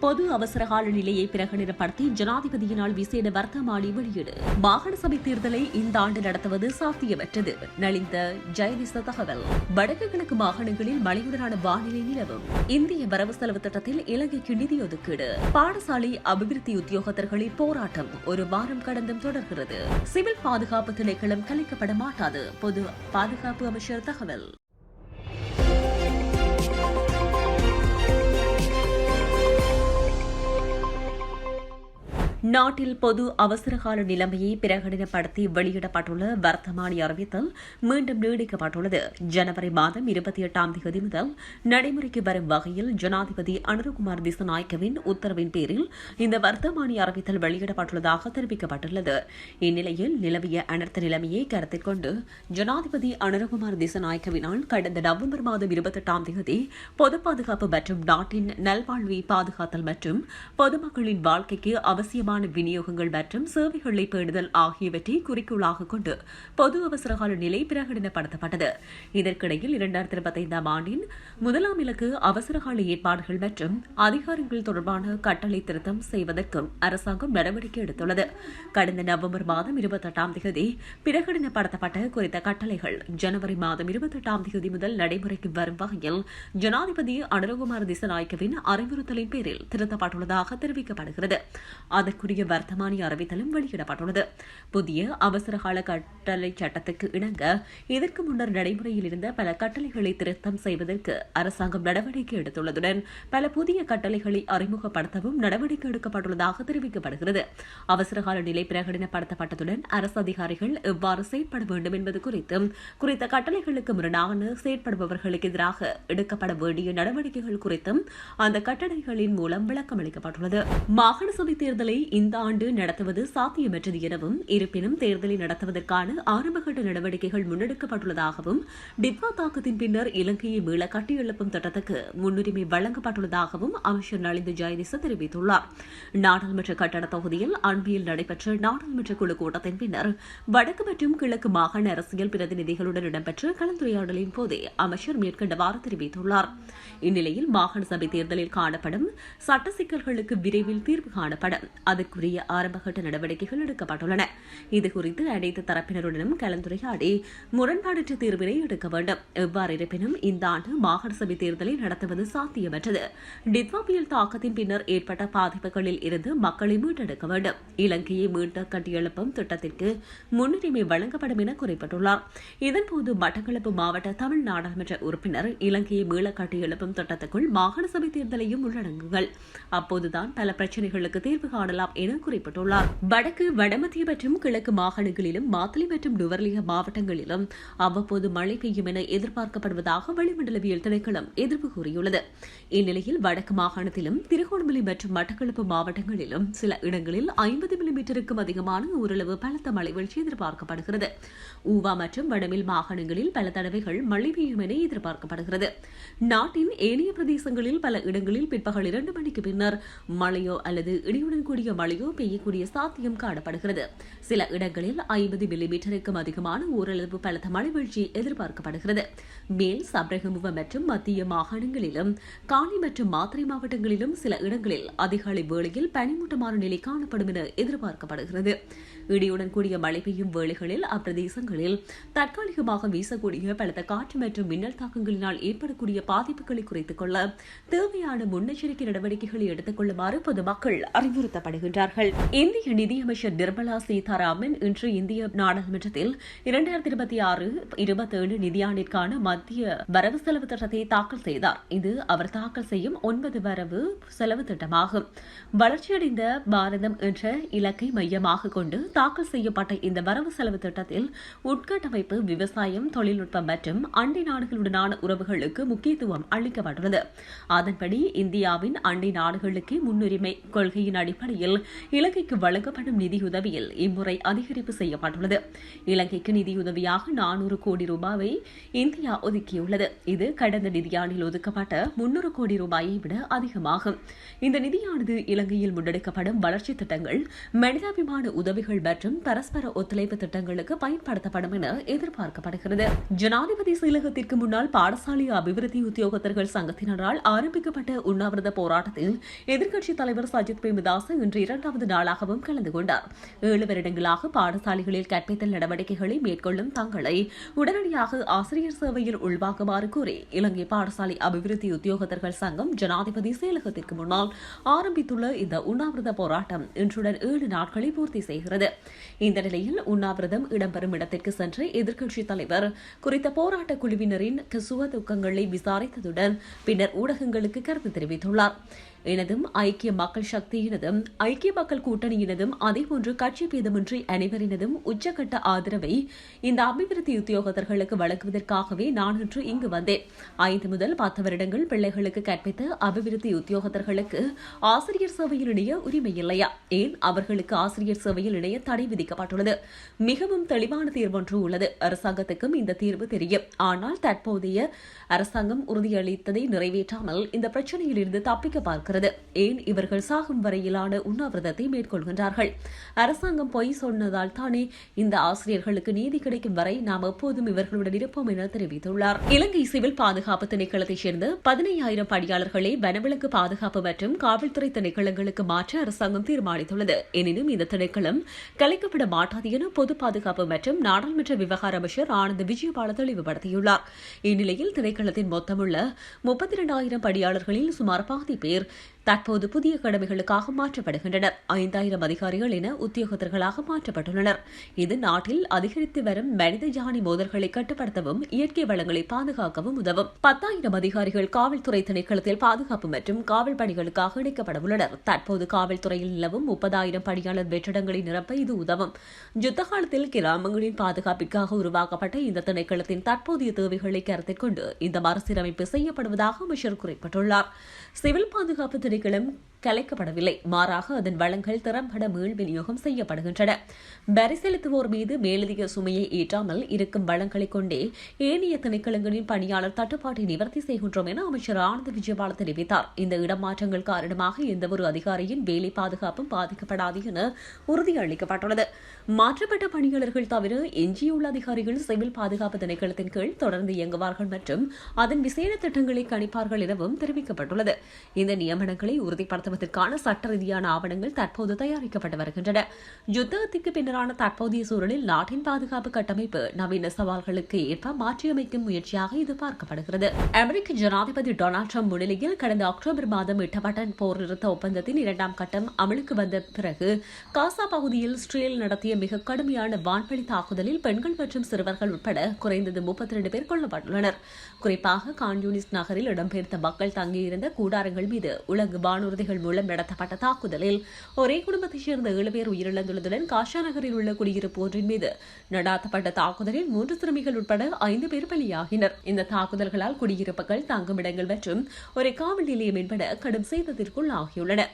பொது அவசரகால நிலையை பிரகடனப்படுத்தி ஜனாதிபதியினால் விசேட வர்த்தமானி வெளியீடு. மாகாண சபை தேர்தலை இந்த ஆண்டு நடத்துவது சாத்தியமற்றது. நலிந்த ஜெயதிச தகவல். வடக்கு கிழக்கு மாகாணங்களில் மழையுடனான வானிலை நிலவும். இந்திய வரவு செலவு திட்டத்தில் இலங்கைக்கு நிதி ஒதுக்கீடு. பாடசாலை அபிவிருத்தி உத்தியோகத்தர்களின் போராட்டம் ஒரு வாரம் கடந்தும் தொடர்கிறது. சிவில் பாதுகாப்பு திணைக்களம் கலைக்கப்பட மாட்டாது. பொது பாதுகாப்பு அமைச்சர் தகவல். நாட்டில் பொது அவசரகால நிலைமையை பிரகடனப்படுத்தி வெளியிடப்பட்டுள்ள வர்த்தமானி அறிவித்தல் மீண்டும் நீடிக்கப்பட்டுள்ளது. ஜனவரி மாதம் 28ஆம் தேதி முதல் நடைமுறைக்கு வரும் வகையில் ஜனாதிபதி அனுரகுமார் திசநாயக்கவின் உத்தரவின் பேரில் இந்த வர்த்தமானி அறிவித்தல் வெளியிடப்பட்டுள்ளதாக தெரிவிக்கப்பட்டுள்ளது. இந்நிலையில் நிலவிய அனர்த்த நிலைமையை கருத்தில் கொண்டு ஜனாதிபதி அனுரகுமார் திசநாயக்கவினால் கடந்த நவம்பர் மாதம் 28ஆம் தேதி பொது பாதுகாப்பு மற்றும் நாட்டின் நல்வாழ்வை பாதுகாத்தல் மற்றும் பொதுமக்களின் வாழ்க்கைக்கு அவசியமான விநியோகங்கள் மற்றும் சேவைகளை பேணுதல் ஆகியவற்றை குறிக்கோளாக கொண்டு பொது அவசரகால நிலை பிரகடனப்படுத்தப்பட்டது. இதற்கிடையில் 2025ஆம் ஆண்டின் முதலாம் இலக்கு அவசரகால ஏற்பாடுகள் மற்றும் அதிகாரங்கள் தொடர்பான கட்டளை திருத்தம் செய்வதற்கும் அரசாங்கம் நடவடிக்கை எடுத்துள்ளது. கடந்த நவம்பர் மாதம் 28ஆம் தேதி பிரகடனப்படுத்தப்பட்ட குறித்த கட்டளைகள் ஜனவரி மாதம் 28ஆம் தேதி முதல் நடைமுறைக்கு வரும் வகையில் ஜனாதிபதி அனுரகுமார் திசநாயக்கவின் அறிவுறுத்தலின் பேரில் திருத்தப்பட்டுள்ளதாக தெரிவிக்கப்படுகிறது. அதற்குரிய வர்த்தமானி அறிவித்தலும் வெளியிடப்பட்டுள்ளது. புதிய அவசரகால கட்டளை சட்டத்துக்கு இணங்க இதற்கு முன்னர் நடைமுறையில் இருந்த பல கட்டளைகளை திருத்தம் செய்வதற்கு அரசாங்கம் நடவடிக்கை எடுத்துள்ளதுடன் பல புதிய கட்டளைகளை அறிமுகப்படுத்தவும் நடவடிக்கை எடுக்கப்பட்டுள்ளதாக தெரிவிக்கப்படுகிறது. அவசரகால நிலை பிரகடனப்படுத்தப்பட்டதுடன் அரசு அதிகாரிகள் எவ்வாறு செயற்பட வேண்டும் என்பது குறித்தும் குறித்த கட்டளைகளுக்கு முரணாக செயற்படுபவர்களுக்கு எதிராக எடுக்கப்பட வேண்டிய நடவடிக்கைகள் குறித்தும் அந்த கட்டளைகளின் மூலம் விளக்கம் அளிக்கப்பட்டுள்ளது. மாகாண சபை தேர்தலை இந்த ஆண்டு நடத்துவது சாத்தியமற்றது எனவும் இருப்பினும் தேர்தலை நடத்துவதற்கான ஆரம்பகட்ட நடவடிக்கைகள் முன்னெடுக்கப்பட்டுள்ளதாகவும் டிட்வா தாக்கத்தின் பின்னர் இலங்கையை மீள கட்டியெழுப்பும் திட்டத்துக்கு முன்னுரிமை வழங்கப்பட்டுள்ளதாகவும் அமைச்சர் நலிந்த ஜெயதிச தெரிவித்துள்ளார். நாடாளுமன்ற கட்டட தொகுதியில் அண்மையில் நடைபெற்ற நாடாளுமன்ற குழு கூட்டத்தின் பின்னர் வடக்கு மற்றும் கிழக்கு மாகாண அரசியல் பிரதிநிதிகளுடன் இடம்பெற்ற கலந்துரையாடலின் போதே அமைச்சர் மேற்கண்டவாறு தெரிவித்துள்ளார். இந்நிலையில் மாகாண சபை தேர்தலில் காணப்படும் சட்ட சிக்கல்களுக்கு விரைவில் தீர்வு காணப்படும். அதற்குரிய ஆரம்பகட்ட நடவடிக்கைகள் எடுக்கப்பட்டுள்ளன. இதுகுறித்து அனைத்து தரப்பினருடனும் கலந்துரையாடி முரண்பாடற்ற தீர்வினை எடுக்க வேண்டும். எவ்வாறு இருப்பினும் இந்த ஆண்டு மாகாண சபை தேர்தலை நடத்துவது சாத்தியமற்றது. டிட்வா புயல் தாக்கத்தின் பின்னர் ஏற்பட்ட பாதிப்புகளில் இருந்து மக்களை மீட்டெடுக்க வேண்டும். இலங்கையை மீட்ட கட்டியெழுப்பும் திட்டத்திற்கு முன்னுரிமை வழங்கப்படும் என குறிப்பிட்டுள்ளார். இதன்போது மட்டக்களப்பு மாவட்ட தமிழ் நாடாளுமன்ற உறுப்பினர் இலங்கையை மீள கட்டியெழுப்பும் திட்டத்துக்குள் மாகாண சபை தேர்தலையும் உள்ளடங்குங்கள். அப்போதுதான் பல பிரச்சினைகளுக்கு தீர்வு காணலாம் என குறிப்பிட்டுள்ளார். வடக்கு வடமத்திய மற்றும் கிழக்கு மாகாணங்களிலும் மாத்தளை மற்றும் நுவர்லியா மாவட்டங்களிலும் அவ்வப்போது மழை பெய்யும் என எதிர்பார்க்கப்படுவதாக வளிமண்டலவியல் திணைக்களம் எதிர்ப்பு கூறியுள்ளது. இந்நிலையில் வடக்கு மாகாணத்திலும் திருகோணமலை மற்றும் மட்டக்களப்பு மாவட்டங்களிலும் சில இடங்களில் 50 மில்லிமீட்டருக்கும் அதிகமான ஓரளவு பலத்த மழை வீழ்ச்சி எதிர்பார்க்கப்படுகிறது. ஊவா மற்றும் வடமில் மாகாணங்களில் பல தடவைகள் மழை பெய்யும் என எதிர்பார்க்கப்படுகிறது. நாட்டின் ஏனைய பிரதேசங்களில் பல இடங்களில் பிற்பகல் 2 மணிக்கு பின்னர் மழையோ அல்லது இடியுடன் கூடிய மழையோ பெய்யக்கூடிய சாத்தியம் காணப்படுகிறது. சில இடங்களில் 50 மில்லிமீட்டருக்கும் அதிகமான ஓரளவு பலத்த மழை வீழ்ச்சி எதிர்பார்க்கப்படுகிறது. மேல் சப்ரகமுவ மற்றும் மத்திய மாகாணங்களிலும் காலி மற்றும் மாத்தறை மாவட்டங்களிலும் சில இடங்களில் அதிகாலை வேளையில் பனிமூட்டமான நிலை காணப்படும் என எதிர்பார்க்கப்படுகிறது. இடியுடன் கூடிய மழை பெய்யும் வேளைகளில் அப்பிரதேசங்களில் தற்காலிகமாக வீசக்கூடிய பலத்த காற்று மற்றும் மின்னல் தாக்கங்களினால் ஏற்படக்கூடிய பாதிப்புகளை குறைத்துக் கொள்ள தேவையான முன்னெச்சரிக்கை நடவடிக்கைகளை எடுத்துக் கொள்ளுமாறு பொதுமக்கள் அறிவுறுத்தப்படுகின்றார்கள். இந்திய நிதியமைச்சர் நிர்மலா சீதாராமன் இன்று இந்திய நாடாளுமன்றத்தில் 2026-27 நிதியாண்டிற்கான மத்திய வரவு செலவு திட்டத்தை தாக்கல் செய்தார். இது அவர் தாக்கல் செய்யும் 9 வரவு செலவு திட்டமாகும். வளர்ச்சியடைந்த பாரதம் என்ற இலக்கை மையமாக கொண்டு தாக்கல் செய்யப்பட்ட இந்த வரவு செலவு திட்டத்தில் உட்கட்டமைப்பு, விவசாயம், தொழில்நுட்பம் மற்றும் அண்டை நாடுகளுடனான உறவுகளுக்கு முக்கியத்துவம் அளிக்கப்பட்டுள்ளது. அதன்படி இந்தியாவின் அண்டை நாடுகளுக்கு முன்னுரிமை கொள்கையின் அடிப்படையில் இலங்கைக்கு வழங்கப்படும் நிதியுதவியில் இம்முறை அதிகரிப்பு செய்யப்பட்டுள்ளது. இலங்கைக்கு நிதியுதவியாக 400 கோடி ரூபாயை இந்தியா ஒதுக்கியுள்ளது. இது கடந்த நிதியாண்டில் ஒதுக்கப்பட்ட 300 கோடி ரூபாயை விட அதிகமாகும். இந்த நிதியானது இலங்கையில் முன்னெடுக்கப்படும் வளர்ச்சி திட்டங்கள் மனிதாபிமான உதவிகள் மற்றும் பரஸ்பர ஒத்துழைப்பு திட்டங்களுக்கு பயன்படுத்தப்படும் என எதிர்பார்க்கப்படுகிறது. ஜனாதிபதி செயலகத்திற்கு முன்னால் பாடசாலை அபிவிருத்தி உத்தியோகத்தர்கள் சங்கத்தினரால் ஆரம்பிக்கப்பட்ட உண்ணாவிரத போராட்டத்தில் எதிர்க்கட்சித் தலைவர் சஜித் பிரேமதாஸ் இன்று 2வது நாளாகவும் கலந்து கொண்டார். 7 வருடங்களாக பாடசாலைகளில் கற்பித்தல் நடவடிக்கைகளை மேற்கொள்ளும் தங்களை உடனடியாக ஆசிரியர் சேவையில் உள்வாங்குமாறு கூறி இலங்கை பாடசாலை அபிவிருத்தி உத்தியோகத்தர்கள் சங்கம் ஜனாதிபதி செயலகத்திற்கு முன்னால் ஆரம்பித்துள்ள இந்த உண்ணாவிரத போராட்டம் இன்றுடன் 7 நாட்களை பூர்த்தி செய்கிறது. இந்த நிலையில் உண்ணாவிரதம் இடம்பெறும் இடத்திற்கு சென்ற எதிர்க்கட்சித் தலைவர் குறித்த போராட்ட குழுவினரின் சுக துக்கங்களை விசாரித்ததுடன் பின்னர் ஊடகங்களுக்கு கருத்து தெரிவித்துள்ளார். எனதும் ஐக்கிய மக்கள் சக்தியினதும் ஐக்கிய மக்கள் கூட்டணியினதும் அதேபோன்று கட்சி பேதமின்றி அனைவரினதும் உச்சகட்ட ஆதரவை இந்த அபிவிருத்தி உத்தியோகத்தர்களுக்கு வழங்குவதற்காகவே நான் இன்று இங்கு வந்தேன். 5 முதல் 10 வருடங்கள் பிள்ளைகளுக்கு கற்பித்த அபிவிருத்தி உத்தியோகத்தர்களுக்கு ஆசிரியர் சேவையில் இணைய உரிமை இல்லையா? ஏன் அவர்களுக்கு ஆசிரியர் சேவையில் இணைய தடை விதிக்கப்பட்டுள்ளது? மிகவும் தெளிவான தீர்வொன்று உள்ளது. அரசாங்கத்துக்கும் இந்த தீர்வு தெரியும். ஆனால் தற்போதைய அரசாங்கம் உறுதியளித்ததை நிறைவேற்றாமல் இந்த பிரச்சனையில் இருந்து தப்பிக்க பார்க்கிறது. ஏன் இவர்கள் சாகும் வரையிலான உண்ணாவிரதத்தை மேற்கொள்கின்றார்கள்? அரசாங்கம் பொய் சொன்னதால் தானே இந்த ஆசிரியர்களுக்கு நீதி கிடைக்கும் வரை நாம் எப்போதும் இவர்களுடன் இருப்போம் என தெரிவித்துள்ளார். இலங்கை சிவில் பாதுகாப்பு திணைக்களத்தைச் சேர்ந்த 15,000 பணியாளர்களை வனவிலங்கு பாதுகாப்பு மற்றும் காவல்துறை திணைக்களங்களுக்கு மாற்ற அரசாங்கம் தீர்மானித்துள்ளது. எனினும் இந்த திணைக்களம் கலைக்கப்பட மாட்டாது என பொது பாதுகாப்பு மற்றும் நாடாளுமன்ற விவகார அமைச்சர் ஆனந்த் விஜயபால தெளிவுபடுத்தியுள்ளார். இந்நிலையில் திணைக்களத்தின் மொத்தமுள்ள 32,000 பணியாளர்களில் சுமார் பாதி பேர் தற்போது புதிய கடமைகளுக்காக மாற்றப்படுகின்றனர். 5,000 அதிகாரிகள் என உத்தியோகத்தர்களாக மாற்றப்பட்டுள்ளனர். இது நாட்டில் அதிகரித்து வரும் மனித ஜானி மோதல்களை கட்டுப்படுத்தவும் இயற்கை வளங்களை பாதுகாக்கவும் உதவும். 10,000 அதிகாரிகள் காவல்துறை திணைக்களத்தில் பாதுகாப்பு மற்றும் காவல் பணிகளுக்காக இணைக்கப்பட உள்ளனர். தற்போது காவல்துறையில் நிலவும் 30,000 பணியாளர் வெற்றிடங்களை நிரப்ப இது உதவும். யுத்த காலத்தில் கிராமங்களின் பாதுகாப்பிற்காக உருவாக்கப்பட்ட இந்த திணைக்களத்தின் தற்போதைய தேவைகளை கருத்தில் கொண்டு இந்த மறுசீரமைப்பு செய்யப்படுவதாக அமைச்சர் குறிப்பிட்டுள்ளார். சிவில் பாதுகாப்பு திணைக்களம் கலைக்கப்படவில்லை. மாறாக அதன் வளங்கள் திறம்பட மீள் விநியோகம் செய்யப்படுகின்றன. வரி செலுத்துவோர் மீது மேலதிக சுமையை ஏற்றாமல் இருக்கும் வளங்களை கொண்டே ஏனைய திணைக்களங்களின் பணியாளர் தட்டுப்பாட்டை நிவர்த்தி செய்கின்றோம் என அமைச்சர் ஆனந்த் விஜயபால தெரிவித்தார். இந்த இடமாற்றங்கள் காரணமாக எந்தவொரு அதிகாரியின் வேலை பாதுகாப்பும் பாதிக்கப்படாது என உறுதியளிக்கப்பட்டுள்ளது. மாற்றப்பட்ட பணியாளர்கள் தவிர எஞ்சியுள்ள அதிகாரிகள் சிவில் பாதுகாப்பு திணைக்களத்தின் கீழ் தொடர்ந்து இயங்குவார்கள் மற்றும் அதன் விசேட திட்டங்களை கணிப்பார்கள் எனவும் தெரிவிக்கப்பட்டுள்ளது. இந்த நியமனங்களை உறுதிப்படுத்துவதற்கான சட்ட ரீதியான ஆவணங்கள் தற்போது தயாரிக்கப்பட்டு வருகின்றன. யுத்தத்திற்கு பின்னரான தற்போதைய சூழலில் நாட்டின் பாதுகாப்பு கட்டமைப்பு நவீன சவால்களுக்கு ஏற்ப மாற்றியமைக்கும் முயற்சியாக இது பார்க்கப்படுகிறது. அமெரிக்க ஜனாதிபதி டொனால்டு டிரம்ப் முன்னிலையில் கடந்த அக்டோபர் மாதம் எட்டப்பட்ட போர் நிறுத்த ஒப்பந்தத்தின் 2ஆம் கட்டம் அமலுக்கு வந்த பிறகு காசா பகுதியில் இஸ்ரேல் நடத்திய மிக கடுமையான வான்வெளி தாக்குதலில் பெண்கள் மற்றும் சிறுவர்கள் உட்பட குறைந்தது 32 பேர் கொல்லப்பட்டுள்ளனர். குறிப்பாக கான்யூனிஸ் நகரில் இடம்பெயர்ந்த மக்கள் தங்கியிருந்த கூடாரங்கள் மீது உலக வானூர்திகள் மூலம் நடத்தப்பட்ட தாக்குதலில் ஒரே குடும்பத்தைச் சேர்ந்த 7 பேர் உயிரிழந்துள்ளதுடன் காஷா நகரில் உள்ள குடியிருப்பு ஒன்றின் மீது நடாத்தப்பட்ட தாக்குதலில் 3 சிறுமிகள் உட்பட 5 பேர் பலியாகினர். இந்த தாக்குதல்களால் குடியிருப்புகள், தங்குமிடங்கள் மற்றும் ஒரு காவல் நிலையம் என்பன கடும் சேதத்திற்குள் ஆகியுள்ளன.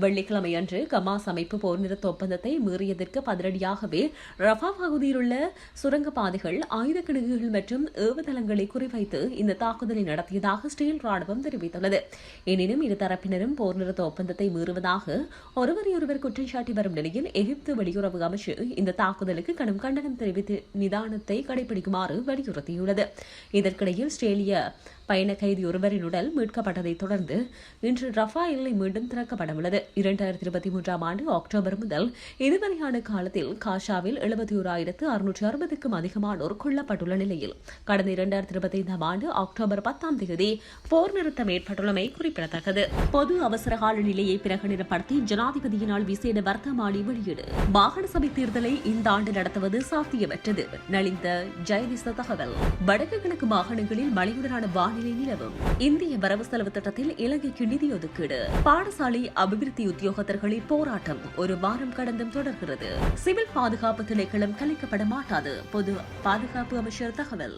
வெள்ளிக்கிழமை அன்று கமாஸ் அமைப்பு போர் நிறுத்த ஒப்பந்தத்தை மீறியதற்கு பதிலடியாகவே ரஃபா பகுதியில் உள்ள சுரங்கப்பாதைகள், ஆயுத கிடங்குகள் மற்றும் ஏவுதளங்களை குறிவைத்து இந்த தாக்குதலை நடத்தியதாக இஸ்ரேல் ராணுவம் தெரிவித்துள்ளது. எனினும் இரு தரப்பினரும் போர் நிறுத்த ஒப்பந்தத்தை மீறுவதாக ஒருவரையொருவர் குற்றம் சாட்டி வரும் நிலையில் எகிப்து வெளியுறவு அமைச்சு இந்த தாக்குதலுக்கு கடும் கண்டனம் தெரிவித்து நிதானத்தை கடைபிடிக்குமாறு வலியுறுத்தியுள்ளது. இதற்கிடையில் ஆஸ்திரேலிய பயண கைதி ஒருவரின் உடல் மீட்கப்பட்டதைத் தொடர்ந்து இன்று ரஃபா எல்லை மீண்டும் திறக்கப்படவுள்ளது. 2023ஆம் ஆண்டு அக்டோபர் முதல் இதுவரையான காலத்தில் காஷாவில் 71,660க்கும் அதிகமானோர் கொல்லப்பட்டுள்ள நிலையில் கடந்த 2025ஆம் ஆண்டு அக்டோபர் 10ஆம் தேதி போர் நிறுத்தம் ஏற்பட்டுள்ளமை குறிப்பிடத்தக்கது. பொது அவசர கால நிலையை பிரகடனப்படுத்தி ஜனாதிபதியினால் விசேட வர்த்தமானி வெளியீடு. மாகாண சபை தேர்தலை இந்த ஆண்டு நடத்துவது சாத்தியமற்றது. நலிந்த ஜெயதிச தகவல். வடக்கு கிழக்கு மாகாணங்களில் மழையுடனான வானிலை நிலவும். இந்திய வரவு செலவு திட்டத்தில் இலங்கைக்கு நிதி ஒதுக்கீடு. பாடசாலை அபிவிருத்தி உத்தியோகத்தர்களின் போராட்டம் ஒரு வாரம் கடந்தும் தொடர்கிறது. சிவில் பாதுகாப்பு திணைக்களம் கலைக்கப்பட மாட்டாது. பொது பாதுகாப்பு அமைச்சர் தகவல்.